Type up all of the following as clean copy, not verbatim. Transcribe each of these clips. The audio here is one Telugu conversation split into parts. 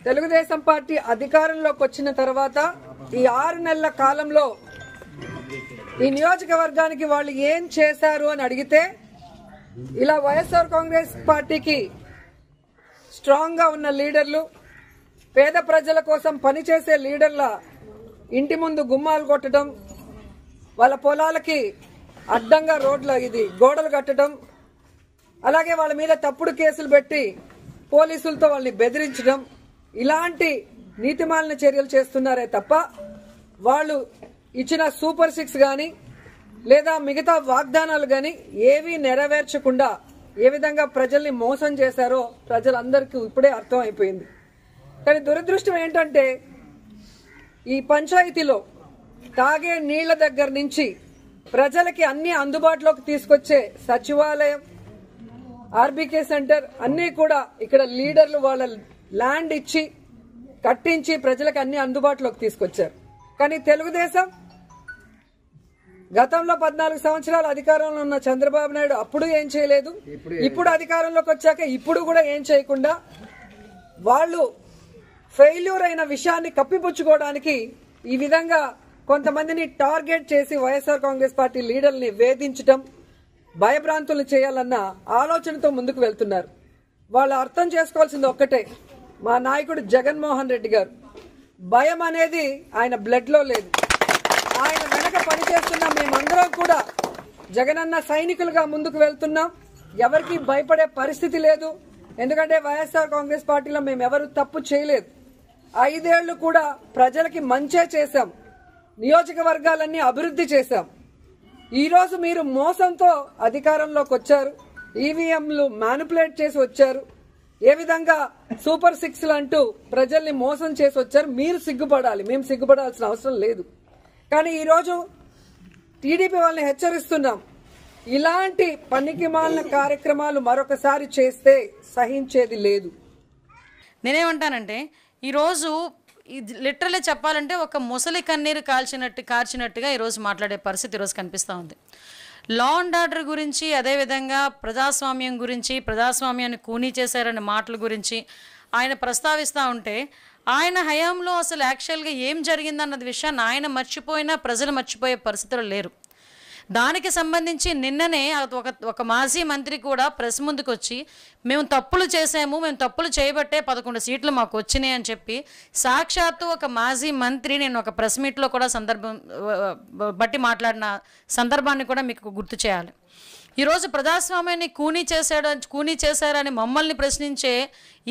తెలుగుదేశం పార్టీ అధికారంలోకి వచ్చిన తర్వాత ఈ 6 నెలల కాలంలో ఈ నియోజకవర్గానికి వాళ్ళు ఏం చేశారు అని అడిగితే ఇలా వైఎస్ఆర్ కాంగ్రెస్ పార్టీకి స్ట్రాంగ్ గా ఉన్న లీడర్లు, పేద ప్రజల కోసం పనిచేసే లీడర్ల ఇంటి ముందు గుమ్మాలు కొట్టడం, వాళ్ళ పొలాలకి అడ్డంగా గోడలు కట్టడం, అలాగే వాళ్ళ మీద తప్పుడు కేసులు పెట్టి పోలీసులతో వాళ్ళని బెదిరించడం, ఇలాంటి నీతిమాలిన చర్యలు చేస్తున్నారే తప్ప వాళ్ళు ఇచ్చిన సూపర్ 6 గాని లేదా మిగతా వాగ్దానాలు గాని ఏవీ నెరవేర్చకుండా ఏ విధంగా ప్రజల్ని మోసం చేశారో ప్రజలందరికీ ఇప్పుడే అర్థం అయిపోయింది. కానీ దురదృష్టం ఏంటంటే ఈ పంచాయతీలో తాగే నీళ్ల దగ్గర నుంచి ప్రజలకి అన్ని అందుబాటులోకి తీసుకొచ్చే సచివాలయం, ఆర్బీకే సెంటర్ అన్ని కూడా ఇక్కడ లీడర్లు వాళ్ళ ల్యాండ్ ఇచ్చి కట్టించి ప్రజలకు అన్ని అందుబాటులోకి తీసుకొచ్చారు. కానీ తెలుగుదేశం గతంలో 14 సంవత్సరాలు అధికారంలో ఉన్న చంద్రబాబు నాయుడు అప్పుడు ఏం చేయలేదు, ఇప్పుడు అధికారంలోకి వచ్చాక ఇప్పుడు కూడా ఏం చేయకుండా వాళ్ళు ఫెయిల్యూర్ అయిన విషయాన్ని కప్పిపుచ్చుకోవడానికి ఈ విధంగా కొంతమందిని టార్గెట్ చేసి వైఎస్ఆర్ కాంగ్రెస్ పార్టీ లీడర్ని వేధించడం, భయభ్రాంతులు చేయాలన్న ఆలోచనతో ముందుకు వెళ్తున్నారు. వాళ్ళు అర్థం చేసుకోవాల్సింది ఒక్కటే, మా నాయకుడు జగన్మోహన్ రెడ్డి గారు భయం అనేది ఆయన బ్లడ్ లో లేదు. ఆయన వెనక పనిచేస్తున్న మేమందరం కూడా జగనన్న సైనికులుగా ముందుకు వెళ్తున్నాం. ఎవరికి భయపడే పరిస్థితి లేదు. ఎందుకంటే వైఎస్ఆర్ కాంగ్రెస్ పార్టీలో మేము ఎవరు తప్పు చేయలేదు. 5 ఏళ్లు కూడా ప్రజలకి మంచే చేశాం, నియోజకవర్గాలన్నీ అభివృద్ధి చేశాం. ఈ రోజు మీరు మోసంతో అధికారంలోకి వచ్చారు, ఈవీఎంలు మ్యానిపులేట్ చేసి వచ్చారు, ఏ విధంగా సూపర్ 6లు అంటూ ప్రజల్ని మోసం చేసి వచ్చారు. మీరు సిగ్గుపడాలి, మేము సిగ్గుపడాల్సిన అవసరం లేదు. కానీ ఈరోజు టీడీపీ వాళ్ళని హెచ్చరిస్తున్నాం, ఇలాంటి పనికిమాలిన కార్యక్రమాలు మరొకసారి చేస్తే సహించేది లేదు. నేనేమంటానంటే ఈరోజు లిటరల్లీ చెప్పాలంటే ఒక ముసలి కన్నీరు కార్చినట్టుగా ఈరోజు మాట్లాడే పరిస్థితి ఈరోజు కనిపిస్తూ ఉంది. లా అండ్ ఆర్డర్ గురించి, అదేవిధంగా ప్రజాస్వామ్యం గురించి, ప్రజాస్వామ్యాన్ని కూనీ చేశారనే మాటల గురించి ఆయన ప్రస్తావిస్తూ ఉంటే ఆయన హయాంలో అసలు యాక్చువల్గా ఏం జరిగిందన్నది విషయాన్ని ఆయన మర్చిపోయినా ప్రజలు మర్చిపోయే పరిస్థితులు లేరు. దానికి సంబంధించి నిన్ననే ఒక మాజీ మంత్రి కూడా ప్రెస్ ముందుకు వచ్చి మేము తప్పులు చేసాము, మేము తప్పులు చేయబట్టే 11 సీట్లు మాకు వచ్చినాయి అని చెప్పి సాక్షాత్తు ఒక మాజీ మంత్రి నేను ఒక ప్రెస్ మీట్లో కూడా బట్టి మాట్లాడిన సందర్భాన్ని కూడా మీకు గుర్తు చేయాలి. ఈరోజు ప్రజాస్వామ్యాన్ని కూనీ చేశారని మమ్మల్ని ప్రశ్నించే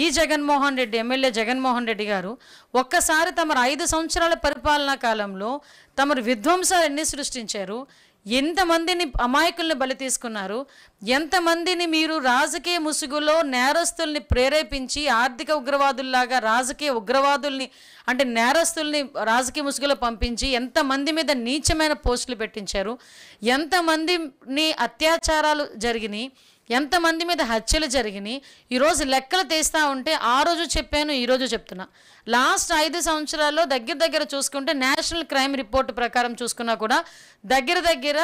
ఈ జగన్మోహన్ రెడ్డి, ఎమ్మెల్యే జగన్మోహన్ రెడ్డి గారు ఒక్కసారి తమరు 5 సంవత్సరాల పరిపాలనా కాలంలో తమరు విధ్వంసాలు ఎన్ని సృష్టించారు, ఎంతమందిని అమాయకుల్ని బలి తీసుకున్నారు, ఎంతమందిని మీరు రాజకీయ ముసుగులో నేరస్తుల్ని ప్రేరేపించి ఆర్థిక ఉగ్రవాదుల్లాగా రాజకీయ ఉగ్రవాదుల్ని అంటే నేరస్తుల్ని రాజకీయ ముసుగులో పంపించి ఎంతమంది మీద నీచమైన పోస్టులు పెట్టించారు, ఎంతమందిని అత్యాచారాలు జరిగినాయి, ఎంతమంది మీద హత్యలు జరిగినాయి. ఈరోజు లెక్కలు తీస్తూ ఉంటే ఆ రోజు చెప్పాను, ఈరోజు చెప్తున్నా. లాస్ట్ 5 సంవత్సరాల్లో దగ్గర చూసుకుంటే నేషనల్ క్రైమ్ రిపోర్ట్ ప్రకారం చూసుకున్నా కూడా దగ్గర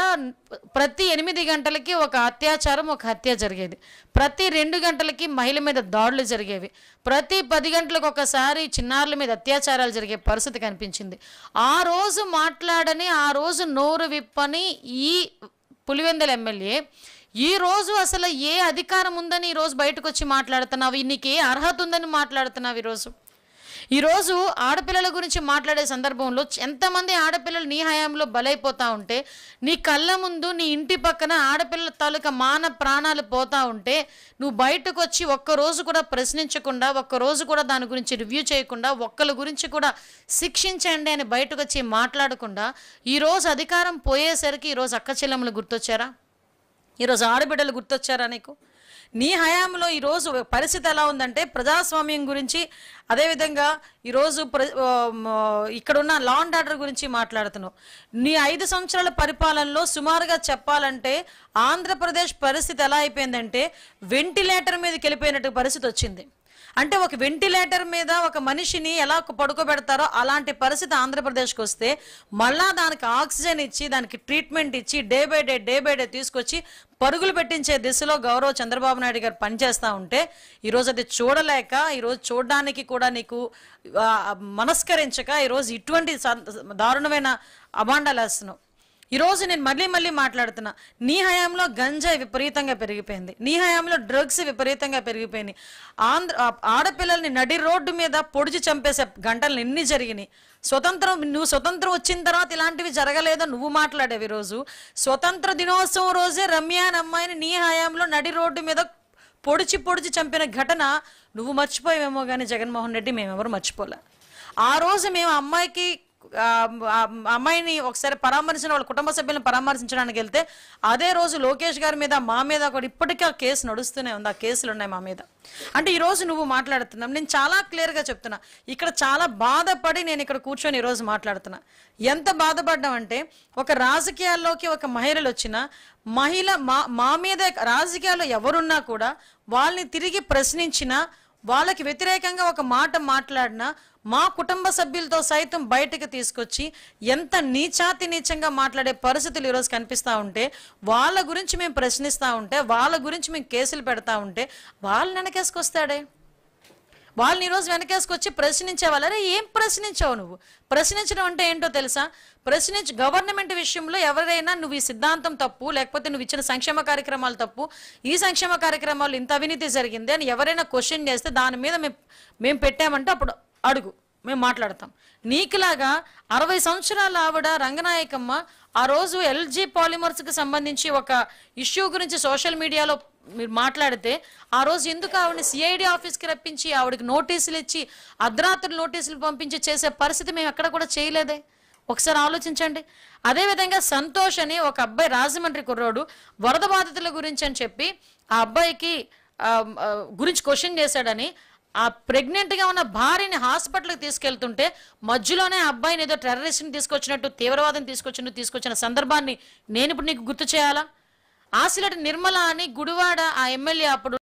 ప్రతి 8 గంటలకి ఒక అత్యాచారం, ఒక హత్య జరిగేది. ప్రతి 2 గంటలకి మహిళ మీద దాడులు జరిగేవి. ప్రతి 10 గంటలకు ఒకసారి చిన్నారుల మీద అత్యాచారాలు జరిగే పరిస్థితి కనిపించింది. ఆ రోజు మాట్లాడని, ఆ రోజు నోరు విప్పని ఈ పులివెందుల ఎమ్మెల్యే ఈ రోజు అసలు ఏ అధికారం ఉందని ఈరోజు బయటకు వచ్చి మాట్లాడుతున్నావు, నీకు ఏ అర్హత ఉందని మాట్లాడుతున్నావు. ఈరోజు ఆడపిల్లల గురించి మాట్లాడే సందర్భంలో ఎంతమంది ఆడపిల్లలు నీ హయాంలో బలైపోతూ ఉంటే, నీ కళ్ళ ముందు నీ ఇంటి పక్కన ఆడపిల్లల తాలూకా మాన ప్రాణాలు పోతూ ఉంటే నువ్వు బయటకు వచ్చి ఒక్కరోజు కూడా ప్రశ్నించకుండా, ఒక్కరోజు కూడా దాని గురించి రివ్యూ చేయకుండా, ఒక్కరి గురించి కూడా శిక్షించండి అని బయటకు వచ్చి మాట్లాడకుండా ఈరోజు అధికారం పోయేసరికి ఈరోజు అక్క చెల్లెమ్మలు గుర్తొచ్చారా, ఈరోజు ఆడబిడ్డలు గుర్తొచ్చారా నీకు? నీ హయాంలో ఈరోజు పరిస్థితి ఎలా ఉందంటే ప్రజాస్వామ్యం గురించి, అదేవిధంగా ఈరోజు ఇక్కడున్న లా అండ్ ఆర్డర్ గురించి మాట్లాడుతున్నావు. నీ 5 సంవత్సరాల పరిపాలనలో సుమారుగా చెప్పాలంటే ఆంధ్రప్రదేశ్ పరిస్థితి ఎలా అయిపోయిందంటే వెంటిలేటర్ మీదకి వెళ్ళిపోయినట్టు పరిస్థితి వచ్చింది. అంటే ఒక వెంటిలేటర్ మీద ఒక మనిషిని ఎలా పడుకోబెడతారో అలాంటి పరిస్థితి ఆంధ్రప్రదేశ్కి వస్తే మళ్ళా దానికి ఆక్సిజన్ ఇచ్చి దానికి ట్రీట్మెంట్ ఇచ్చి డే బై డే తీసుకొచ్చి పరుగులు పెట్టించే దిశలో గౌరవ చంద్రబాబు నాయుడు గారు పనిచేస్తూ ఉంటే ఈరోజు అది చూడలేక, ఈరోజు చూడడానికి కూడా నీకు మనస్కరించక ఈరోజు ఇటువంటి దారుణమైన అభాండాలు వేస్తున్నావు. ఈరోజు నేను మళ్ళీ మాట్లాడుతున్నా, నీ హయాంలో గంజాయి విపరీతంగా పెరిగిపోయింది, నీ హయాంలో డ్రగ్స్ విపరీతంగా పెరిగిపోయినాయి, ఆడపిల్లల్ని నడి రోడ్డు మీద పొడిచి చంపేసే గంటలు ఎన్ని జరిగినాయి. నువ్వు స్వతంత్రం వచ్చిన తర్వాత ఇలాంటివి జరగలేదో నువ్వు మాట్లాడేవి. ఈరోజు స్వతంత్ర దినోత్సవం రోజే రమ్య అనే అమ్మాయిని నీ హయాంలో నడి రోడ్డు మీద పొడిచి చంపిన ఘటన నువ్వు మర్చిపోయావేమో కానీ జగన్మోహన్ రెడ్డి మేమెవరు మర్చిపోలే. ఆ రోజు మేము అమ్మాయిని ఒకసారి పరామర్శించిన వాళ్ళ కుటుంబ సభ్యులను పరామర్శించడానికి వెళ్తే అదే రోజు లోకేష్ గారి మీద మా మీద కూడా ఇప్పటికీ ఆ కేసు నడుస్తూనే ఉంది, ఆ కేసులు ఉన్నాయి మా మీద. అంటే ఈరోజు నువ్వు మాట్లాడుతున్నావు, నేను చాలా క్లియర్గా చెప్తున్నా, ఇక్కడ చాలా బాధపడి నేను ఇక్కడ కూర్చొని ఈరోజు మాట్లాడుతున్నా. ఎంత బాధపడ్డాం అంటే ఒక రాజకీయాల్లోకి ఒక మహిళలు వచ్చిన మహిళ మా మీద రాజకీయాల్లో ఎవరున్నా కూడా వాళ్ళని తిరిగి ప్రశ్నించినా, వాళ్ళకి వ్యతిరేకంగా ఒక మాట మాట్లాడినా మా కుటుంబ సభ్యులతో సైతం బయటకు తీసుకొచ్చి ఎంత నీచంగా మాట్లాడే పరిస్థితులు ఈరోజు కనిపిస్తూ ఉంటే, వాళ్ళ గురించి మేము ప్రశ్నిస్తూ ఉంటే, వాళ్ళ గురించి మేము కేసులు పెడతా ఉంటే వాళ్ళని వెనకేసుకొస్తాడే. వాళ్ళని ఈరోజు వెనకేసుకొచ్చి ప్రశ్నించే వాళ్ళరే. ఏం ప్రశ్నించావు నువ్వు? ప్రశ్నించడం అంటే ఏంటో తెలుసా? గవర్నమెంట్ విషయంలో ఎవరైనా నువ్వు ఈ సిద్ధాంతం తప్పు, లేకపోతే నువ్వు ఇచ్చిన సంక్షేమ కార్యక్రమాలు తప్పు, ఈ సంక్షేమ కార్యక్రమాలు ఇంత అవినీతి జరిగింది అని ఎవరైనా క్వశ్చన్ చేస్తే దాని మీద మేము పెట్టామంటే అప్పుడు అడుగు, మేము మాట్లాడతాం. నీకులాగా 60 సంవత్సరాల ఆవిడ రంగనాయకమ్మ ఆ రోజు ఎల్జీ పాలిమర్స్కి సంబంధించి ఒక ఇష్యూ గురించి సోషల్ మీడియాలో మీరు మాట్లాడితే ఆ రోజు ఎందుకు ఆవిడని సిఐడి ఆఫీస్కి రప్పించి ఆవిడకి నోటీసులు ఇచ్చి అర్ధరాత్రులు నోటీసులు పంపించి చేసే పరిస్థితి మేము ఎక్కడ కూడా చేయలేదే. ఒకసారి ఆలోచించండి. అదేవిధంగా సంతోష్ అని ఒక అబ్బాయి రాజమండ్రి కుర్రోడు వరద బాధితుల గురించి అని చెప్పి ఆ అబ్బాయికి గురించి క్వశ్చన్ చేశాడని ఆ ప్రెగ్నెంట్గా ఉన్న భార్యని హాస్పిటల్కి తీసుకెళ్తుంటే మధ్యలోనే ఆ అబ్బాయిని ఏదో టెర్రరిస్ట్ని తీసుకొచ్చినట్టు, తీవ్రవాదం తీసుకొచ్చిన సందర్భాన్ని నేను ఇప్పుడు నీకు గుర్తు చేయాలా? ఆసిలటి నిర్మల అని గుడివాడ ఆ ఎమ్మెల్యే అప్పుడు